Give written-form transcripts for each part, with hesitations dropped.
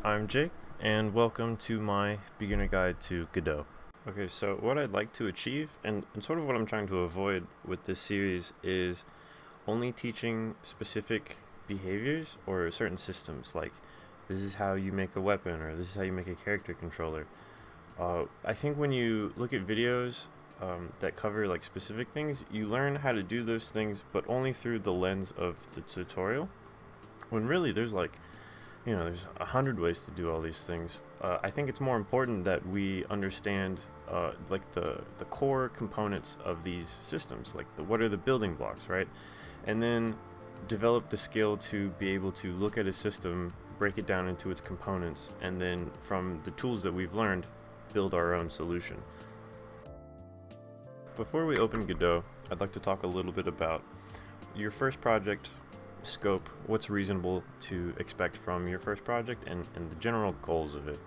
I'm Jake, and welcome to my beginner guide to Godot. Okay, so what I'd like to achieve, and sort of what I'm trying to avoid with this series, is only teaching specific behaviors or certain systems, like this is how you make a weapon, or this is how you make a character controller. I think when you look at videos that cover like specific things, you learn how to do those things, but only through the lens of the tutorial, when really there's 100 ways to do all these things. I think it's more important that we understand like the core components of these systems, like what are the building blocks, right? And then develop the skill to be able to look at a system, break it down into its components, and then from the tools that we've learned, build our own solution. Before we open Godot, I'd like to talk a little bit about your first project, scope, what's reasonable to expect from your first project, and the general goals of it.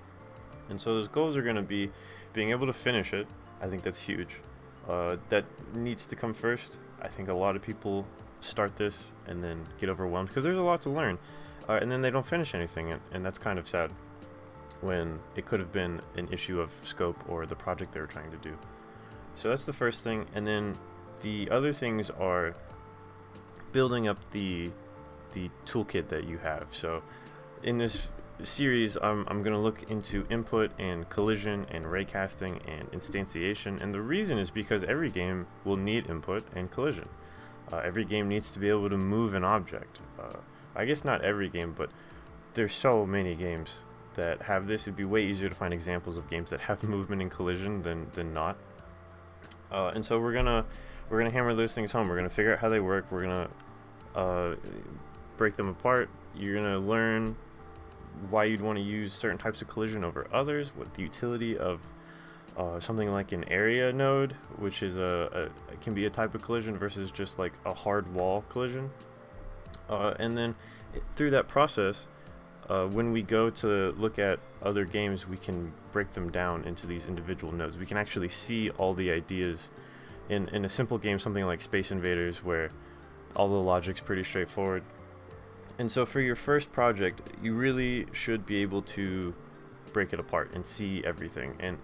And so those goals are going to be being able to finish it. I think that's huge. That needs to come first. I think a lot of people start this and then get overwhelmed because there's a lot to learn, and then they don't finish anything, and that's kind of sad when it could have been an issue of scope or the project they were trying to do. So that's the first thing, and then the other things are building up the toolkit that you have. So in this series, I'm going to look into input and collision and raycasting and instantiation, and the reason is because every game will need input and collision. Every game needs to be able to move an object. I guess not every game, but there's so many games that have this. It'd be way easier to find examples of games that have movement and collision than not. And so we're gonna hammer those things home. We're gonna figure out how they work. We're gonna break them apart. You're gonna learn why you'd want to use certain types of collision over others, what the utility of something like an area node, which is it can be a type of collision versus just like a hard wall collision. And then through that process, when we go to look at other games, we can break them down into these individual nodes. We can actually see all the ideas in a simple game, something like Space Invaders, where all the logic's pretty straightforward. And so for your first project, you really should be able to break it apart and see everything.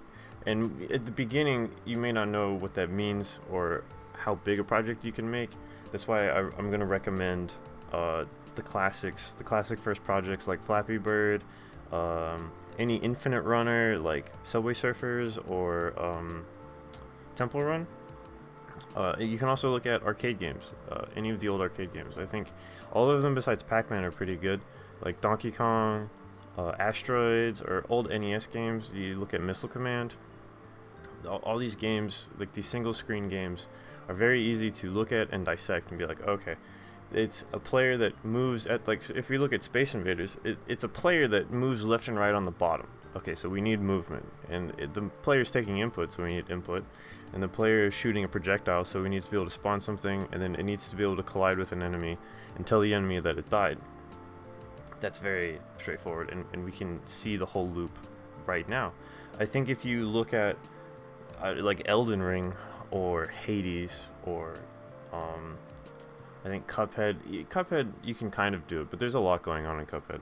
And at the beginning, you may not know what that means or how big a project you can make. That's why I'm going to recommend the classic first projects like Flappy Bird, any Infinite Runner like Subway Surfers or Temple Run. You can also look at arcade games, any of the old arcade games. I think all of them besides Pac-Man are pretty good, like Donkey Kong, Asteroids, or old NES games. You look at Missile Command. All these games, like these single screen games, are very easy to look at and dissect and be like, okay, it's a player that moves at, like, if we look at Space Invaders, it's a player that moves left and right on the bottom. Okay, so we need movement, and the player's taking input, so we need input, and the player is shooting a projectile, so we need to be able to spawn something, and then it needs to be able to collide with an enemy and tell the enemy that it died. That's very straightforward, and we can see the whole loop right now. I think if you look at like Elden Ring or Hades or I think Cuphead you can kind of do it, but there's a lot going on in Cuphead.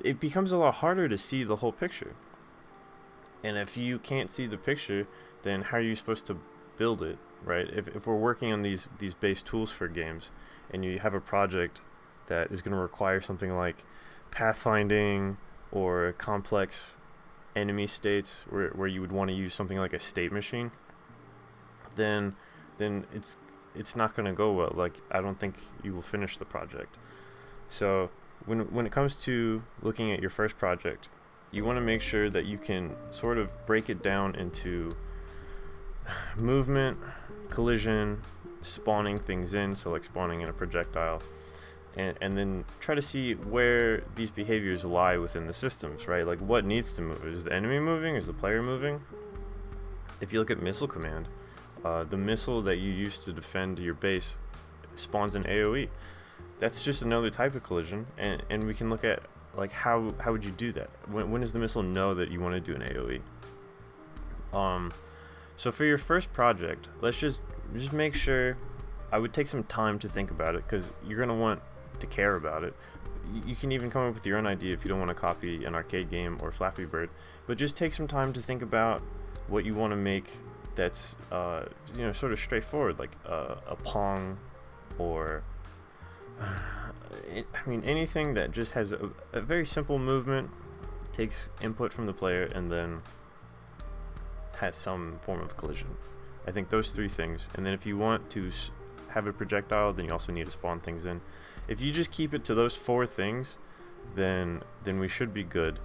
It becomes a lot harder to see the whole picture. And if you can't see the picture, then how are you supposed to build it, right? If we're working on these base tools for games, and you have a project that is going to require something like pathfinding or complex enemy states where you would want to use something like a state machine, then it's not going to go well. Like, I don't think you will finish the project. So when it comes to looking at your first project, you want to make sure that you can sort of break it down into movement, collision, spawning things in, so like spawning in a projectile, and then try to see where these behaviors lie within the systems, right? Like, what needs to move? Is the enemy moving? Is the player moving? If you look at Missile Command, the missile that you use to defend your base spawns an AoE. That's just another type of collision, and we can look at, like, how would you do that? When does the missile know that you want to do an AoE? So for your first project, let's just make sure. I would take some time to think about it, because you're going to want to care about it. you can even come up with your own idea if you don't want to copy an arcade game or Flappy Bird, but just take some time to think about what you want to make that's sort of straightforward, like a Pong, or anything that just has a very simple movement, takes input from the player, and then has some form of collision. I think those three things. And then if you want to have a projectile, then you also need to spawn things in. If you just keep it to those four things, then we should be good.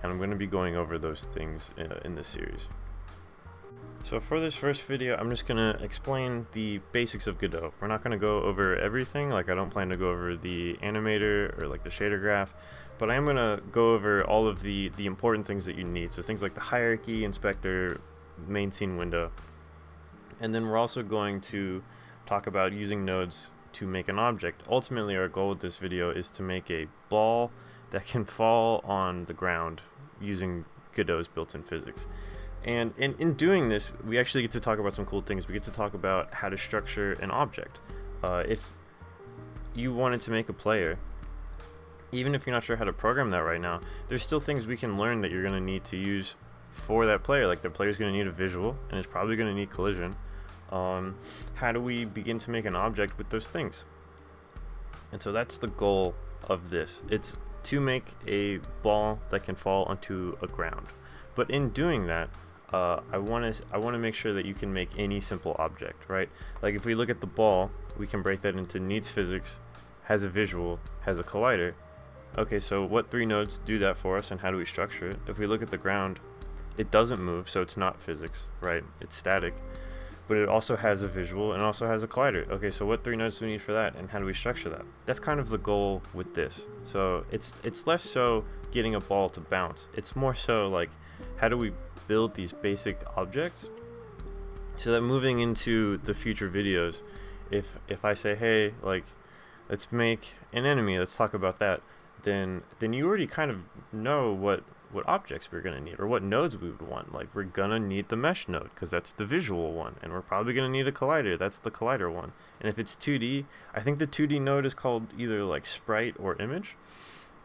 And I'm going to be going over those things in this series. So for this first video, I'm just going to explain the basics of Godot. We're not going to go over everything, like I don't plan to go over the animator or like the shader graph, but I am going to go over all of the important things that you need. So things like the hierarchy, inspector, main scene window. And then we're also going to talk about using nodes to make an object. Ultimately, our goal with this video is to make a ball that can fall on the ground using Godot's built-in physics. And in doing this, we actually get to talk about some cool things. We get to talk about how to structure an object. If you wanted to make a player, even if you're not sure how to program that right now, there's still things we can learn that you're going to need to use for that player. Like the player's going to need a visual, and it's probably going to need collision. How do we begin to make an object with those things? And so that's the goal of this. It's to make a ball that can fall onto a ground. But in doing that, I want to make sure that you can make any simple object, right? Like if we look at the ball, we can break that into needs physics, has a visual, has a collider. Okay, so what three nodes do that for us, and how do we structure it? If we look at the ground, it doesn't move, so it's not physics, right? It's static. But it also has a visual and also has a collider. Okay, so what three nodes do we need for that, and how do we structure that? That's kind of the goal with this. So it's less so getting a ball to bounce. It's more so like, how do we build these basic objects so that moving into the future videos, if I say, hey, like, let's make an enemy, let's talk about that, then you already kind of know what objects we're going to need, or what nodes we would want. Like, we're going to need the mesh node because that's the visual one, and we're probably going to need a collider. That's the collider one. And if it's 2D, I think the 2D node is called either like sprite or image,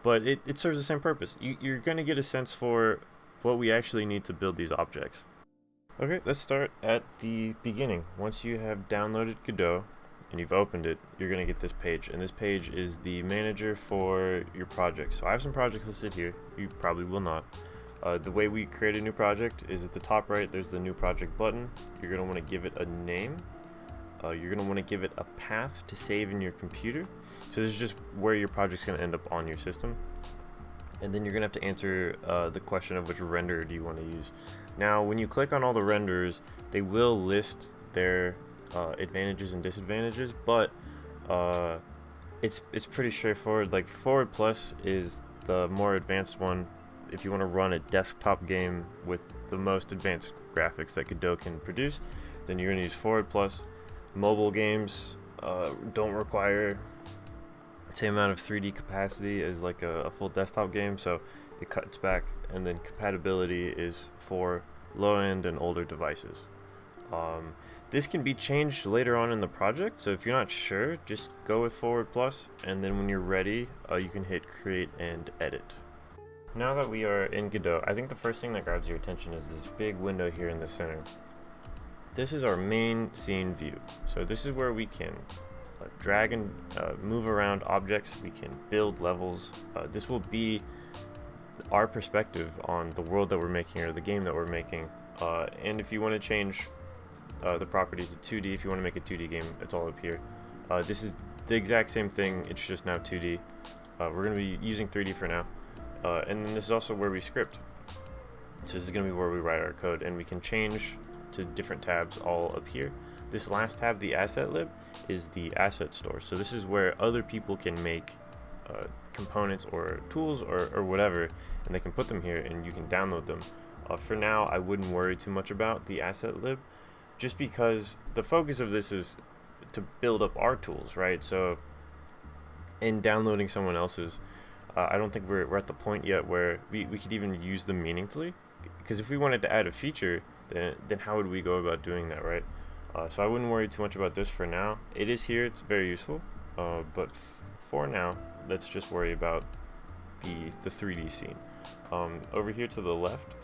but it serves the same purpose. You're going to get a sense for what we actually need to build these objects. Okay, let's start at the beginning. Once you have downloaded Godot and you've opened it, you're going to get this page, and this page is the manager for your project. So I have some projects listed here. You probably will not. The way we create a new project is at the top right, there's the new project button. You're going to want to give it a name. You're going to want to give it a path to save in your computer. So this is just where your project's going to end up on your system. And then you're going to have to answer the question of which renderer do you want to use. Now, when you click on all the renderers, they will list their advantages and disadvantages, but it's pretty straightforward. Like Forward Plus is the more advanced one if you want to run a desktop game with the most advanced graphics that Godot can produce. Then you're going to use Forward Plus. Mobile games don't require same amount of 3D capacity as like a full desktop game, so it cuts back. And then compatibility is for low-end and older devices. This can be changed later on in the project, so if you're not sure, just go with Forward Plus, and then when you're ready, you can hit create and edit. Now that we are in Godot, I think the first thing that grabs your attention is this big window here in the center. This is our main scene view. So this is where we can drag and move around objects. We can build levels. This will be our perspective on the world that we're making, or the game that we're making. And if you want to change the property to 2D, if you want to make a 2D game, it's all up here. This is the exact same thing, it's just now 2D. We're going to be using 3D for now. And then this is also where we script. So this is going to be where we write our code, and we can change to different tabs all up here. This last tab, the asset lib, is the asset store. So this is where other people can make components or tools or whatever, and they can put them here and you can download them. For now, I wouldn't worry too much about the asset lib, just because the focus of this is to build up our tools, right? So in downloading someone else's, I don't think we're at the point yet where we could even use them meaningfully, because if we wanted to add a feature, then how would we go about doing that, right? So I wouldn't worry too much about this for now. It is here, it's very useful, but for now, let's just worry about the 3D scene. Over here to the left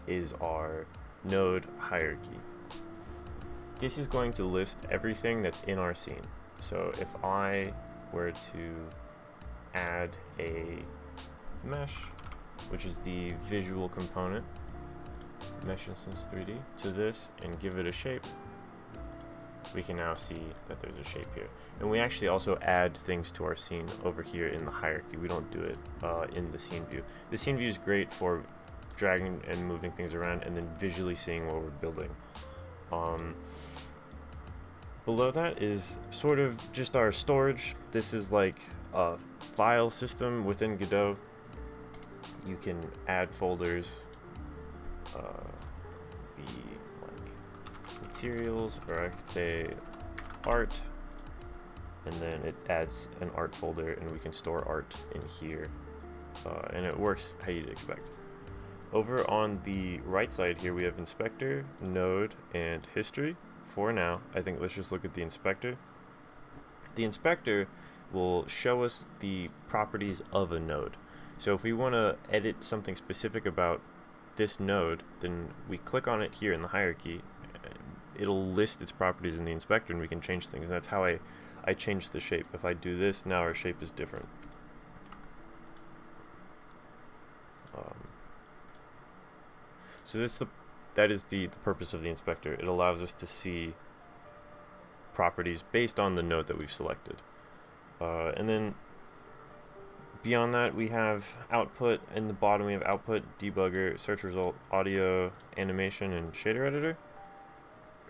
is our node hierarchy. This is going to list everything that's in our scene. So if I were to add a mesh, which is the visual component, mesh instance 3D, to this and give it a shape, we can now see that there's a shape here. And we actually also add things to our scene over here in the hierarchy. We don't do it in the scene view. The scene view is great for dragging and moving things around and then visually seeing what we're building. Below that is sort of just our storage. This is like a file system within Godot. You can add folders, be like materials, or I could say art, and then it adds an art folder and we can store art in here, and it works how you'd expect. Over on the right side here we have inspector, node, and history. For now, I think let's just look at the inspector. The inspector will show us the properties of a node. So if we want to edit something specific about this node, then we click on it here in the hierarchy. It'll list its properties in the inspector and we can change things. And that's how I change the shape. If I do this, now our shape is different. So that is the purpose of the inspector. It allows us to see properties based on the node that we've selected. And then beyond that, we have output. In the bottom, we have output, debugger, search result, audio, animation, and shader editor.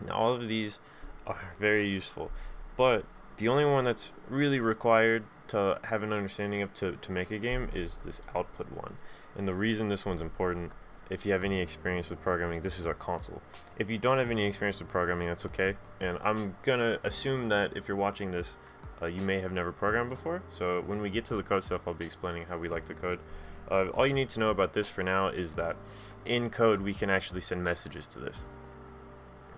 Now, all of these are very useful, but the only one that's really required to have an understanding of to make a game is this output one. And the reason this one's important, if you have any experience with programming, this is our console. If you don't have any experience with programming, that's okay. And I'm gonna assume that if you're watching this, you may have never programmed before. So when we get to the code stuff, I'll be explaining how we like to code. All you need to know about this for now is that in code, we can actually send messages to this,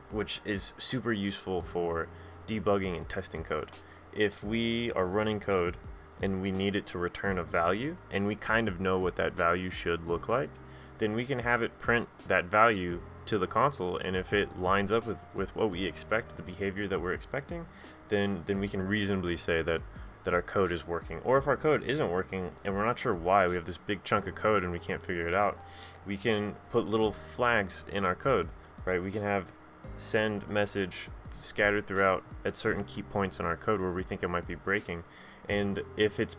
which is super useful for debugging and testing code. If we are running code and we need it to return a value, and we kind of know what that value should look like, then we can have it print that value to the console, and if it lines up with what we expect, the behavior that we're expecting, then we can reasonably say that our code is working. Or if our code isn't working and we're not sure why, we have this big chunk of code and we can't figure it out, we can put little flags in our code, right? We can have send message scattered throughout at certain key points in our code where we think it might be breaking, and if it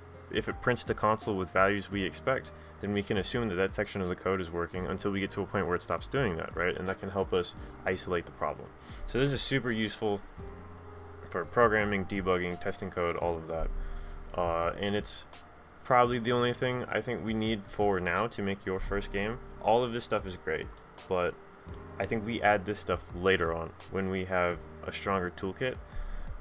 prints to console with values we expect, then we can assume that section of the code is working until we get to a point where it stops doing that, right? And that can help us isolate the problem. So this is super useful for programming, debugging, testing code, all of that. And it's probably the only thing I think we need for now to make your first game. All of this stuff is great, but I think we add this stuff later on when we have a stronger toolkit.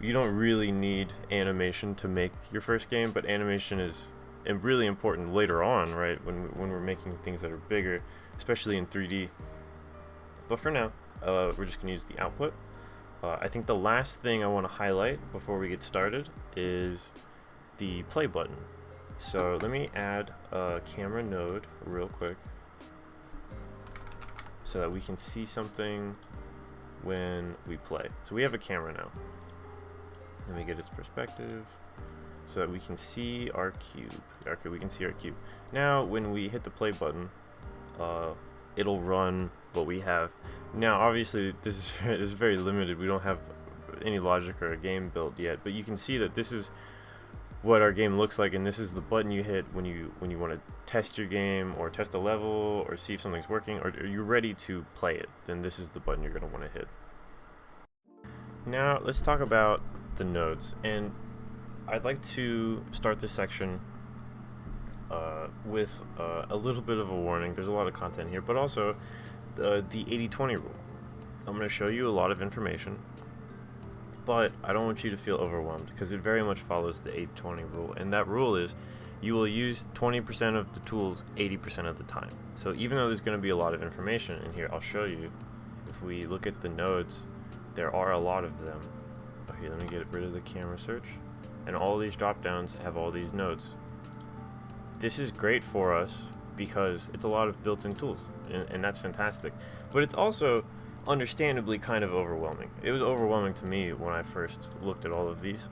You don't really need animation to make your first game, but animation is really important later on, right? When we're making things that are bigger, especially in 3D. But for now, we're just gonna use the output. I think the last thing I want to highlight before we get started is the play button. So let me add a camera node real quick so that we can see something when we play. So we have a camera now. Let me get its perspective so that we can see our cube. Okay, we can see our cube. Now, when we hit the play button, it'll run what we have. Now, obviously, this is very limited. We don't have any logic or a game built yet, but you can see that this is what our game looks like, and this is the button you hit when you want to test your game or test a level or see if something's working or you're ready to play it. Then this is the button you're going to want to hit. Now, let's talk about the nodes, and I'd like to start this section with a little bit of a warning. There's a lot of content here, but also the 80-20 rule. I'm going to show you a lot of information, but I don't want you to feel overwhelmed because it very much follows the 80-20 rule, and that rule is you will use 20% of the tools 80% of the time. So even though there's going to be a lot of information in here, I'll show you. If we look at the nodes, there are a lot of them. Okay, let me get rid of the camera search. and all these drop downs have all these nodes. This is great for us because it's a lot of built-in tools, and that's fantastic. But it's also understandably kind of overwhelming. It was overwhelming to me when I first looked at all of these.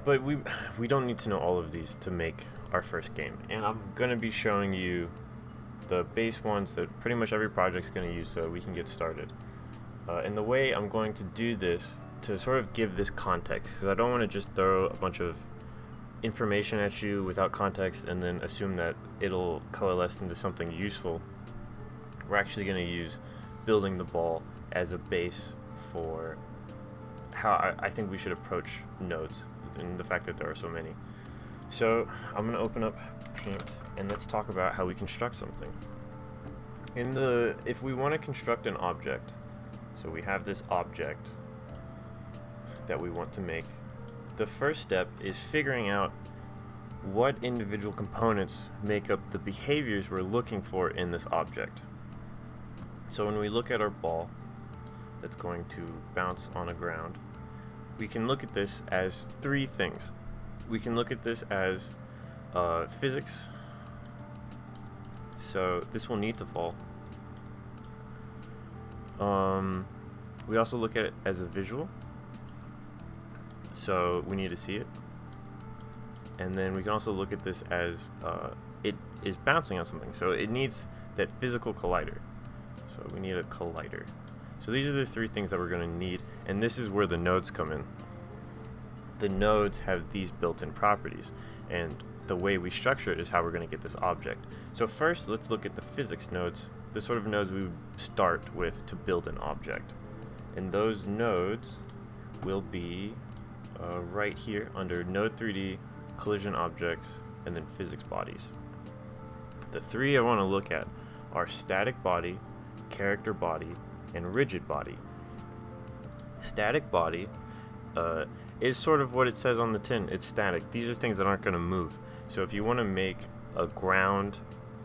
But we don't need to know all of these to make our first game. And I'm going to be showing you the base ones that pretty much every project's going to use so we can get started. And the way I'm going to do this to sort of give this context, because I don't want to just throw a bunch of information at you without context and then assume that it'll coalesce into something useful. We're actually going to use building the ball as a base for how I think we should approach nodes and the fact that there are so many. So I'm going to open up Paint and let's talk about how we construct something. If we want to construct an object, so we have this object that we want to make, the first step is figuring out what individual components make up the behaviors we're looking for in this object. So when we look at our ball that's going to bounce on a ground, we can look at this as three things. We can look at this as physics, so this will need to fall. We also look at it as a visual, so we need to see it. And then we can also look at this as it is bouncing on something, so it needs that physical collider. So we need a collider. So these are the three things that we're going to need, and this is where the nodes come in. The nodes have these built-in properties, and the way we structure it is how we're going to get this object. So first, let's look at the physics nodes, the sort of nodes we would start with to build an object. And those nodes will be right here under Node 3D, Collision Objects, and then Physics Bodies. The three I want to look at are Static Body, Character Body, and Rigid Body. Static Body is sort of what it says on the tin. It's static. These are things that aren't going to move. So if you want to make a ground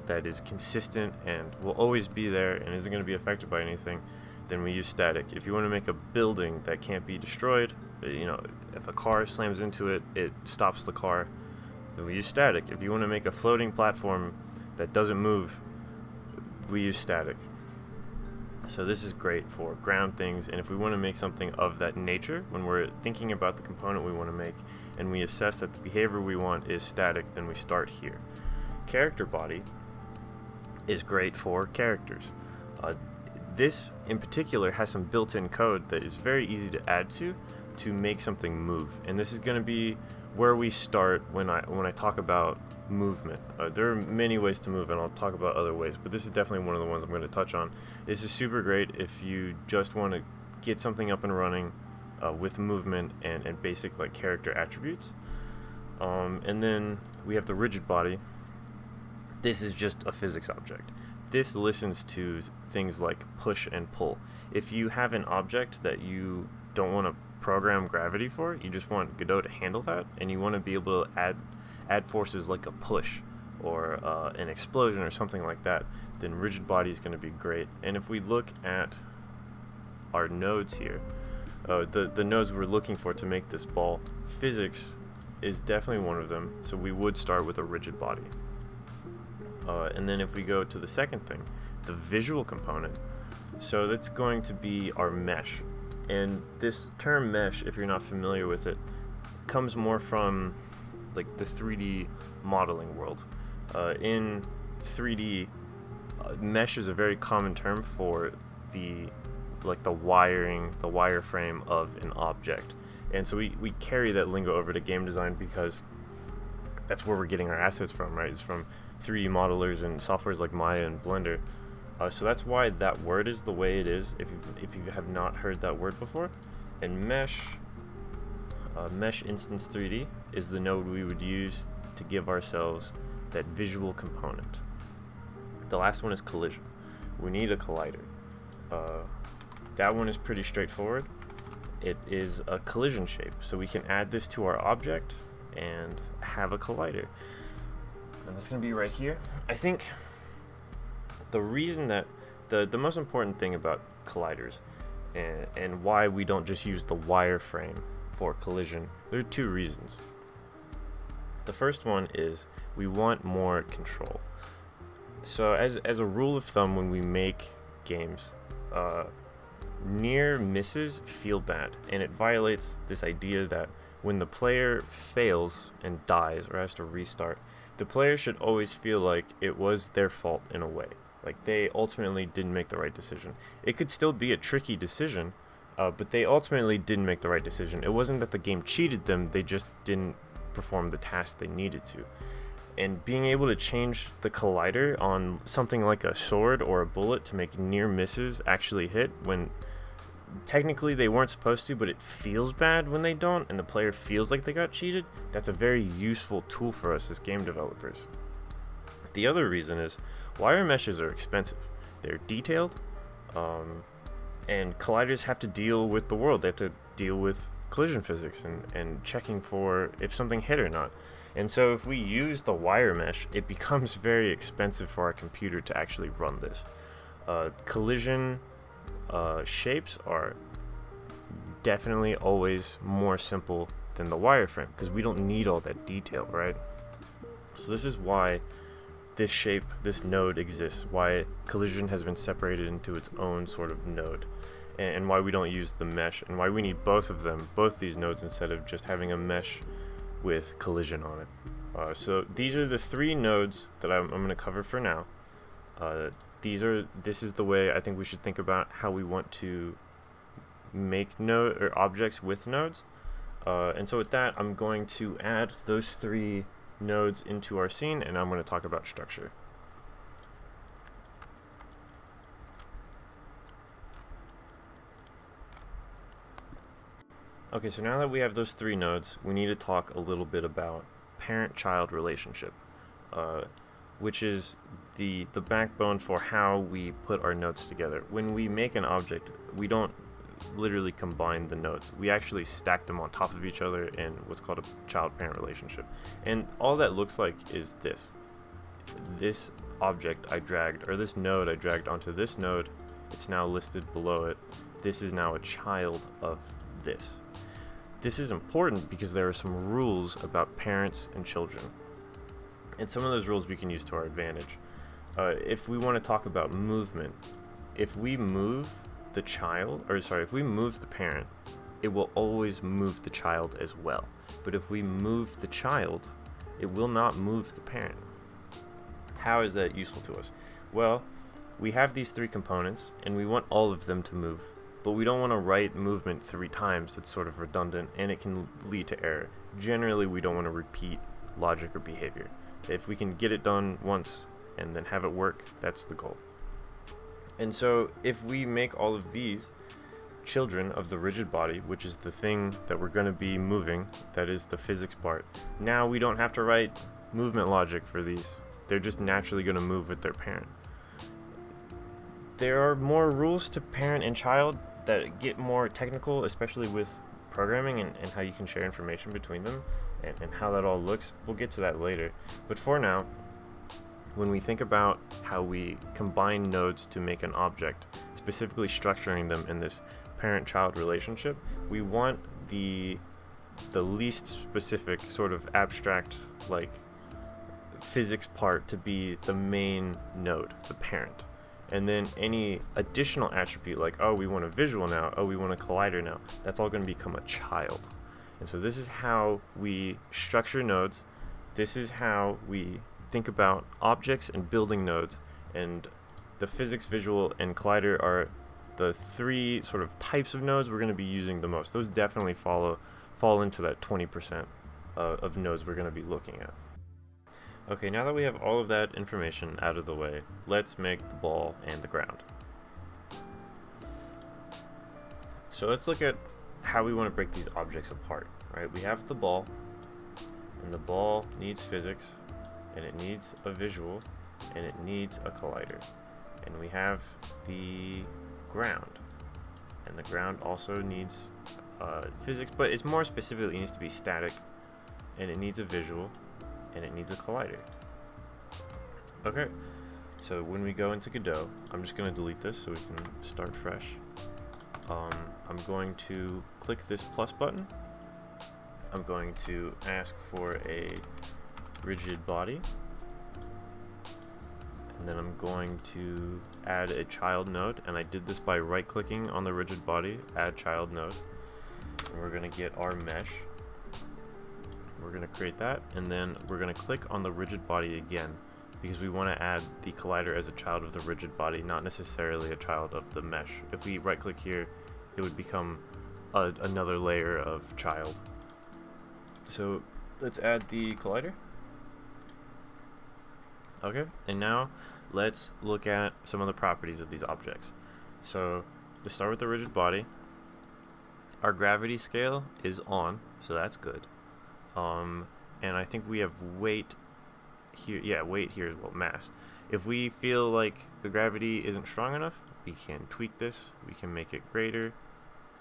that is consistent and will always be there and isn't going to be affected by anything, then we use static. If you want to make a building that can't be destroyed, if a car slams into it, it stops the car, then we use static. If you want to make a floating platform that doesn't move, we use static. So this is great for ground things, and if we want to make something of that nature, when we're thinking about the component we want to make, and we assess that the behavior we want is static, then we start here. Character body is great for characters. This in particular has some built-in code that is very easy to add to make something move, and this is going to be where we start when I talk about movement. There are many ways to move, and I'll talk about other ways, but this is definitely one of the ones I'm going to touch on. This is super great if you just want to get something up and running with movement and basic like character attributes. And then we have the rigid body. This is just a physics object. This listens to things like push and pull. If you have an object that you don't want to program gravity for, you just want Godot to handle that, and you want to be able to add forces like a push or an explosion or something like that, then rigid body is going to be great. And if we look at our nodes here, the nodes we're looking for to make this ball, physics is definitely one of them, so we would start with a rigid body. And then if we go to the second thing, the visual component, so that's going to be our mesh. And this term mesh, if you're not familiar with it, comes more from like the 3D modeling world. In 3D, mesh is a very common term for the wiring, the wireframe of an object. And so we carry that lingo over to game design because that's where we're getting our assets from, right? It's from 3D modelers and softwares like Maya and Blender. So that's why that word is the way it is, if you have not heard that word before. And mesh instance 3D is the node we would use to give ourselves that visual component. The last one is collision. We need a collider. That one is pretty straightforward. It is a collision shape, so we can add this to our object and have a collider. And that's going to be right here. I think the reason that the most important thing about colliders and why we don't just use the wireframe for collision, there are two reasons. The first one is we want more control. So as a rule of thumb, when we make games, near misses feel bad, and it violates this idea that when the player fails and dies or has to restart, the player should always feel like it was their fault in a way. Like they ultimately didn't make the right decision. It could still be a tricky decision, but they ultimately didn't make the right decision. It wasn't that the game cheated them, they just didn't perform the task they needed to. And being able to change the collider on something like a sword or a bullet to make near misses actually hit when technically they weren't supposed to, but it feels bad when they don't and the player feels like they got cheated, that's a very useful tool for us as game developers. The other reason is wire meshes are expensive. They're detailed, and colliders have to deal with the world. They have to deal with collision physics and checking for if something hit or not. And so if we use the wire mesh, it becomes very expensive for our computer to actually run this. Collision shapes are definitely always more simple than the wireframe because we don't need all that detail, right? So this is why this node exists, why collision has been separated into its own sort of node, and why we don't use the mesh, and why we need both these nodes, instead of just having a mesh with collision on it. So these are the three nodes that I'm going to cover for now. This is the way I think we should think about how we want to make node or objects with nodes. And so with that, I'm going to add those three nodes into our scene, and I'm going to talk about structure. Okay, so now that we have those three nodes, we need to talk a little bit about parent-child relationship, which is the backbone for how we put our nodes together. When we make an object, we don't literally combine the nodes. We actually stack them on top of each other in what's called a child-parent relationship. And all that looks like is this. This object I dragged, or this node I dragged onto this node, it's now listed below it. This is now a child of this. This is important because there are some rules about parents and children. And some of those rules we can use to our advantage. If we want to talk about movement, if we move the parent, it will always move the child as well. But if we move the child, it will not move the parent. How is that useful to us? Well, we have these three components, and we want all of them to move. But we don't want to write movement 3 times. That's sort of redundant, and it can lead to error. Generally, we don't want to repeat logic or behavior. If we can get it done once and then have it work, that's the goal. And so if we make all of these children of the rigid body, which is the thing that we're going to be moving, that is the physics part, now we don't have to write movement logic for these. They're just naturally going to move with their parent. There are more rules to parent and child that get more technical, especially with programming and how you can share information between them and how that all looks. We'll get to that later. But for now, when we think about how we combine nodes to make an object, specifically structuring them in this parent-child relationship, we want the least specific sort of abstract, like, physics part to be the main node, the parent. And then any additional attribute, like, oh, we want a visual now, oh, we want a collider now, that's all going to become a child. And so this is how we structure nodes. This is how we think about objects and building nodes. And the physics, visual, and collider are the three sort of types of nodes we're going to be using the most. Those definitely fall into that 20% of nodes we're going to be looking at. Okay, now that we have all of that information out of the way, let's make the ball and the ground. So let's look at how we want to break these objects apart, right? We have the ball, and the ball needs physics, and it needs a visual, and it needs a collider. And we have the ground, and the ground also needs physics, but it's more specifically, it needs to be static, and it needs a visual, and it needs a collider. Okay, so when we go into Godot, I'm just going to delete this so we can start fresh. I'm going to click this plus button, I'm going to ask for a rigid body, and then I'm going to add a child node, and I did this by right clicking on the rigid body, add child node, and we're going to get our mesh. We're going to create that, and then we're going to click on the rigid body again, because we want to add the collider as a child of the rigid body, not necessarily a child of the mesh. If we right click here, it would become another layer of child. So let's add the collider. Okay, and now let's look at some of the properties of these objects. So let's start with the rigid body. Our gravity scale is on, so that's good. And I think we have weight here. Yeah, weight here is, well, mass. If we feel like the gravity isn't strong enough, we can tweak this. We can make it greater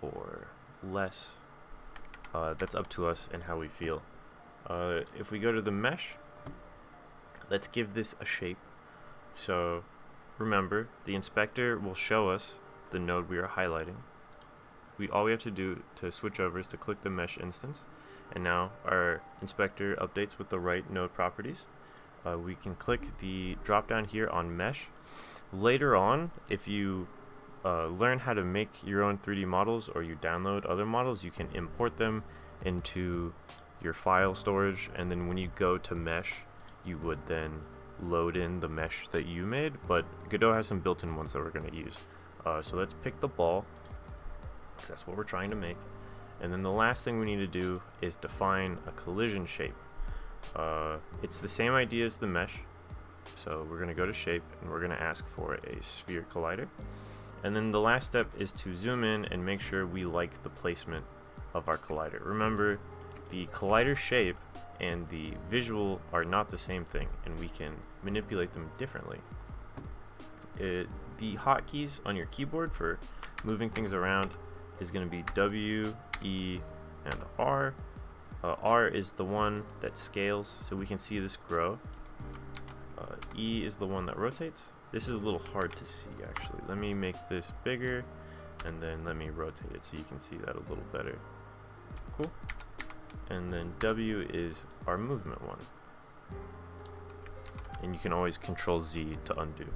or less. That's up to us and how we feel. If we go to the mesh, let's give this a shape. So remember, the inspector will show us the node we are highlighting. All we have to do to switch over is to click the mesh instance, and now our inspector updates with the right node properties. We can click the drop down here on mesh. Later on, if you learn how to make your own 3D models, or you download other models, you can import them into your file storage, and then when you go to mesh, you would then load in the mesh that you made. But Godot has some built-in ones that we're going to use. So let's pick the ball, because that's what we're trying to make. And then the last thing we need to do is define a collision shape. It's the same idea as the mesh. So we're going to go to shape, and we're going to ask for a sphere collider. And then the last step is to zoom in and make sure we like the placement of our collider. Remember, the collider shape and the visual are not the same thing, and we can manipulate them differently. The hotkeys on your keyboard for moving things around is going to be W, E, and R. R is the one that scales, so we can see this grow. E is the one that rotates. This is a little hard to see, actually. Let me make this bigger, and then let me rotate it so you can see that a little better. Cool. And then W is our movement one. And you can always Control Z to undo.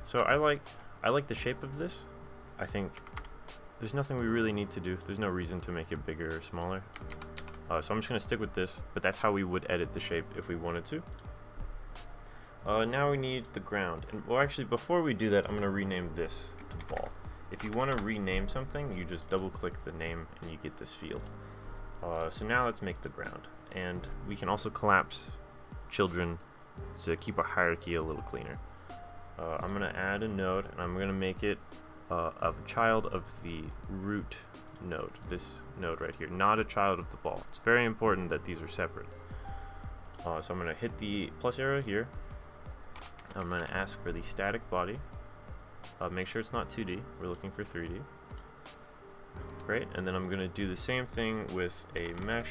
So I like the shape of this. I think there's nothing we really need to do. There's no reason to make it bigger or smaller. So I'm just going to stick with this, but that's how we would edit the shape if we wanted to. Now we need the ground. And well, actually, before we do that, I'm going to rename this to ball. If you want to rename something, you just double click the name and you get this field. So now let's make the ground. And we can also collapse children to keep our hierarchy a little cleaner. I'm going to add a node, and I'm going to make it a child of the root node, this node right here, not a child of the ball. It's very important that these are separate. So I'm going to hit the plus arrow here. I'm going to ask for the static body. Make sure it's not 2D. We're looking for 3D. Great. And then I'm going to do the same thing with a mesh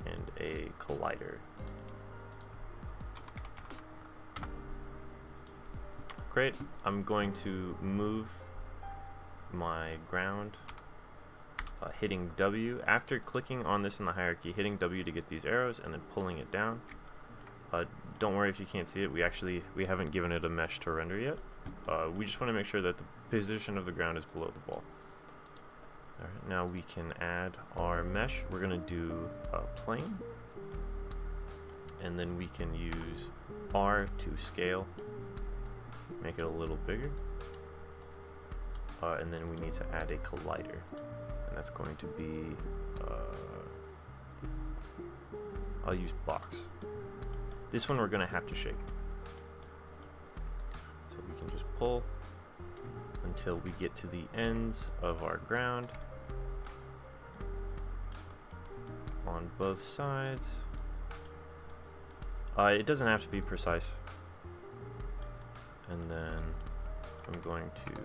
and a collider. Great. I'm going to move my ground, hitting W. After clicking on this in the hierarchy, hitting W to get these arrows, and then pulling it down. Don't worry if you can't see it. We haven't given it a mesh to render yet. We just want to make sure that the position of the ground is below the ball. Alright, now we can add our mesh. We're going to do a plane, and then we can use R to scale, make it a little bigger, and then we need to add a collider, and that's going to be I'll use box. This one we're going to have to shape, so we can just pull until we get to the ends of our ground on both sides. It doesn't have to be precise. And then I'm going to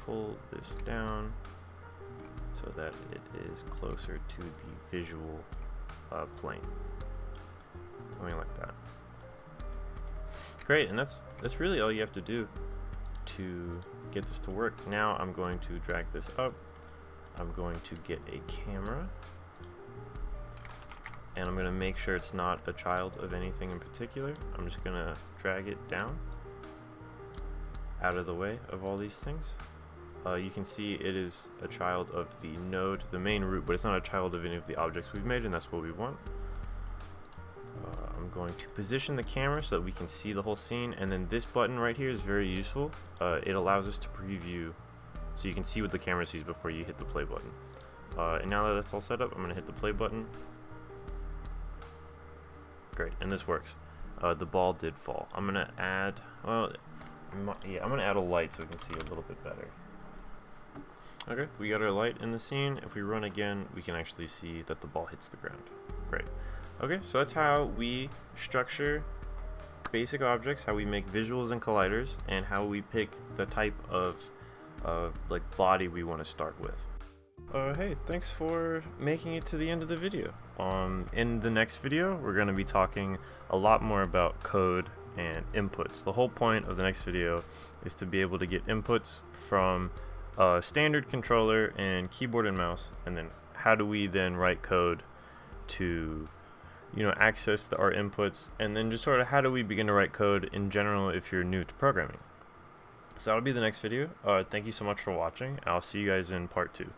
pull this down so that it is closer to the visual plane. Something like that. Great, and that's really all you have to do to get this to work. Now I'm going to drag this up I'm going to get a camera, and I'm going to make sure it's not a child of anything in particular. I'm just going to drag it down out of the way of all these things. You can see it is a child of the node, the main root, but it's not a child of any of the objects we've made, and that's what we want. I'm going to position the camera so that we can see the whole scene, and then this button right here is very useful. It allows us to preview so you can see what the camera sees before you hit the play button. And now that that's all set up, I'm going to hit the play button. Great, and this works. The ball did fall. I'm going to add, well, yeah, I'm going to add a light so we can see a little bit better. Okay, we got our light in the scene. If we run again, we can actually see that the ball hits the ground. Great. Okay, so that's how we structure basic objects, how we make visuals and colliders, and how we pick the type of like body we want to start with. Hey, thanks for making it to the end of the video. In the next video, we're going to be talking a lot more about code and inputs. The whole point of the next video is to be able to get inputs from a standard controller and keyboard and mouse, and then how do we then write code to access our inputs, and then just sort of how do we begin to write code in general if you're new to programming. So that'll be the next video. Thank you so much for watching. I'll see you guys in part 2.